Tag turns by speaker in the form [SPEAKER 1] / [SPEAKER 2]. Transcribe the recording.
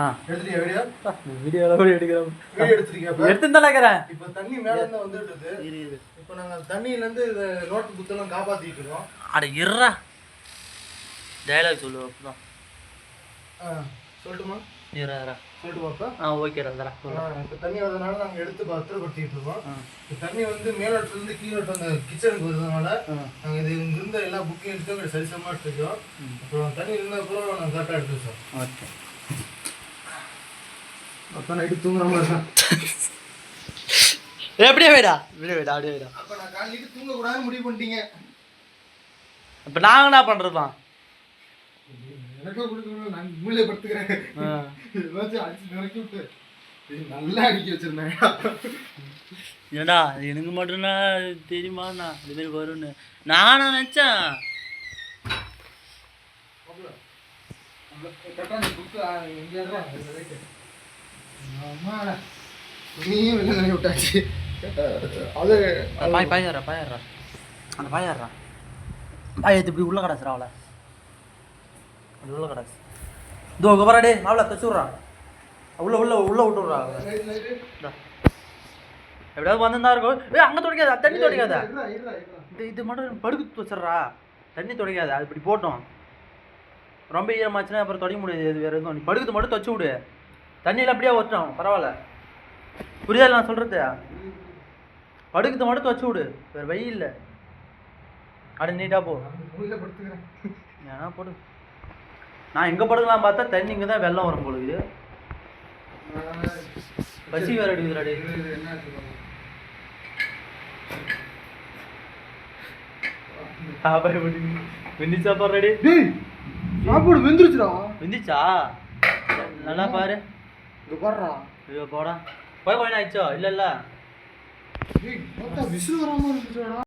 [SPEAKER 1] எடுத்துட்டியா வீடியோ?
[SPEAKER 2] வீடியோவில் கூட எடுக்கிறோம்.
[SPEAKER 1] வீடியோ எடுத்துருக்கியா?
[SPEAKER 2] எடுத்துன்னு இருக்கிறேன்.
[SPEAKER 1] இப்போ தண்ணி மேலேருந்து வந்துட்டு இருக்கு. இப்போ நாங்கள் தண்ணியிலேருந்து இந்த நோட்டு புத்தெல்லாம் காப்பாற்றிட்டு இருக்கோம்.
[SPEAKER 2] அட இருறா டயலாக் சொல்லு அப்பதான்.
[SPEAKER 1] சொல்லட்டுமா?
[SPEAKER 2] இருறா
[SPEAKER 1] சொல்லிட்டு பாப்பா.
[SPEAKER 2] ஓகேடா தரா.
[SPEAKER 1] இப்போ தண்ணி வரதுனால நாங்கள் எடுத்து பத்திரப்படுத்திட்டு இருக்கோம். இப்போ தண்ணி வந்து மேலோட்டிலேருந்து கீழோட்டு அந்த கிச்சனுக்கு வருதுனால நாங்கள் இது இங்கிருந்த எல்லா புக்கையும் எடுத்து சரிசமாக எடுத்துக்கிறோம். அப்புறம் தண்ணி இருந்த அப்புறம் நாங்கள் கரெக்டாக எடுத்து வச்சோம்.
[SPEAKER 2] ஓகே.
[SPEAKER 1] அப்போ நைட்டு தூங்குற மாதிரி தான்.
[SPEAKER 2] எப்படியே வேடா அப்படியே வேடா.
[SPEAKER 1] அப்போ நான் காலையிட்டு தூங்கக்கூடாதுன்னு முடிவு பண்ணிட்டீங்க.
[SPEAKER 2] இப்போ நாங்கள் என்ன பண்ணுறதுதான்?
[SPEAKER 1] எனக்கும் கொடுக்கணும். நான் மூலையை படுத்துக்கிறேன். ஏதாச்சும் அடிச்சு நிறக்கி விட்டு நல்லா அடிக்க வச்சிருந்தேன்.
[SPEAKER 2] ஏடா எனக்கு மட்டும்னா தெரியுமாண்ணா இதுமாரி வரும்னு நானா நினச்சேன்.
[SPEAKER 1] நீயும் வெளில நினைவு விட்டாச்சு. அது
[SPEAKER 2] பாயிடுறா அந்த பாயிடுறா பாயத்து இப்படி உள்ள கடாச்சுரா அவளை அப்படி உள்ள கடாச்சு. இதோ கபராடே அவளை தச்சு விட்றான். உள்ள விட்டுடுறா. எப்படியாவது வந்துதான் இருக்கும். அங்கே துடைக்காத தண்ணி துடைக்காத. இது மட்டும் படுக்கு வச்சிட்றா. தண்ணி துடைக்காத. அது இப்படி போட்டோம். ரொம்ப ஈரமாச்சுன்னா அப்புறம் துடைக்க முடியாது. இது வேறு எதுவும் நீ படுக்குது மட்டும் தச்சு விடு. தண்ணியில் அப்படியே ஒட்டோம் பரவாயில்ல. புரியாது நான் சொல்கிறது? படுக்குது மட்டும் தச்சு விடு. வேறு வழி இல்லை. அட நீட்டாக போ. ஏன்னா போடு. நான் எங்கே படுக்கலாம் பார்த்தா தண்ணி இங்கே தான் வெள்ளம் வரும் பொழுது. பசி வேறு அடிக்குதுடாடி. வெந்திச்சா பாரு.
[SPEAKER 1] சாப்பாடு வெந்துருச்சுடா.
[SPEAKER 2] வெந்திச்சா நல்லா பாரு.
[SPEAKER 1] இங்க பாருடா.
[SPEAKER 2] ஐயோ போடா போய் ஆயிடுச்சோ இல்லை
[SPEAKER 1] விசில் வராமல் இருந்துச்சுடா.